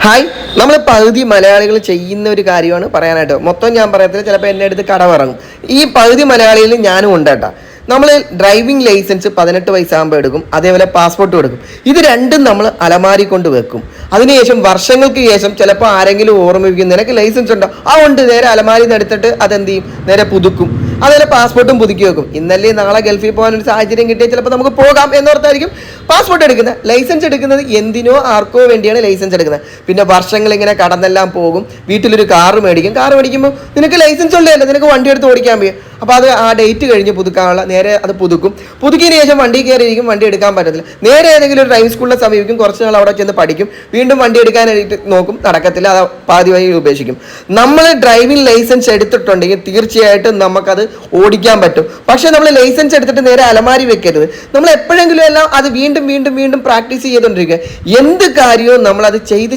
Hi, നമ്മൾ പകുതി മലയാളികൾ ചെയ്യുന്ന ഒരു കാര്യമാണ് പറയാനായിട്ട്. മൊത്തം ഞാൻ പറയത്തില്ല, ചിലപ്പോൾ എൻ്റെ അടുത്ത് കടമിറങ്ങും. ഈ പകുതി മലയാളിയിൽ ഞാനും ഉണ്ട് കേട്ടോ. നമ്മൾ ഡ്രൈവിംഗ് ലൈസൻസ് 18 വയസ്സാകുമ്പോൾ എടുക്കും, അതേപോലെ പാസ്പോർട്ടും എടുക്കും. ഇത് രണ്ടും നമ്മൾ അലമാരി കൊണ്ട് വെക്കും. അതിനുശേഷം വർഷങ്ങൾക്ക് ശേഷം ചിലപ്പോൾ ആരെങ്കിലും ഓർമ്മിപ്പിക്കും, നിനക്ക് ലൈസൻസ് ഉണ്ടോ? ആ ഉണ്ട്. നേരെ അലമാരിയിൽ നിന്ന് എടുത്തിട്ട് അതെന്ത് ചെയ്യും? നേരെ പുതുക്കും. അതുപോലെ പാസ്പോർട്ടും പുതുക്കി വെക്കും. ഇന്നല്ലേ നാളെ ഗൾഫിൽ പോകാൻ ഒരു സാഹചര്യം കിട്ടിയാൽ ചിലപ്പോൾ നമുക്ക് പോകാം എന്നോർത്തായിരിക്കും പാസ്പോർട്ട് എടുക്കുന്നത്. ലൈസൻസ് എടുക്കുന്നത് എന്തിനോ ആർക്കോ വേണ്ടിയാണ് ലൈസൻസ് എടുക്കുന്നത്. പിന്നെ വർഷങ്ങൾ ഇങ്ങനെ കടന്നെല്ലാം പോകും. വീട്ടിലൊരു കാറ് മേടിക്കും. കാറ് മേടിക്കുമ്പോൾ നിനക്ക് ലൈസൻസ് ഉള്ളതല്ലേ, നിനക്ക് വണ്ടി എടുത്ത് ഓടിക്കാൻ പോയി. അപ്പോൾ അത് ആ ഡേറ്റ് കഴിഞ്ഞ് പുതുക്കാനുള്ള നേരെ അത് പുതുക്കും. പുതുക്കിയതിന് ശേഷം വണ്ടി കയറിയിരിക്കും, വണ്ടി എടുക്കാൻ പറ്റത്തില്ല. നേരെ ഏതെങ്കിലും ഒരു ഡ്രൈവിംഗ് സ്കൂളിനെ സമീപിക്കും, കുറച്ച് നാൾ അവിടെ ചെന്ന് പഠിക്കും, വീണ്ടും വണ്ടി എടുക്കാനായിട്ട് നോക്കും, നടക്കത്തില്ല, അത് പാതി വഴി ഉപേക്ഷിക്കും. നമ്മൾ ഡ്രൈവിംഗ് ലൈസൻസ് എടുത്തിട്ടുണ്ടെങ്കിൽ തീർച്ചയായിട്ടും നമുക്കത് ഓടിക്കാൻ പറ്റും. പക്ഷേ നമ്മൾ ലൈസൻസ് എടുത്തിട്ട് നേരെ അലമാരി വെക്കരുത്. നമ്മൾ എപ്പോഴെങ്കിലും എല്ലാം അത് വീണ്ടും വീണ്ടും വീണ്ടും പ്രാക്ടീസ് ചെയ്തുകൊണ്ടിരിക്കുക. എന്ത് കാര്യവും നമ്മളത് ചെയ്ത്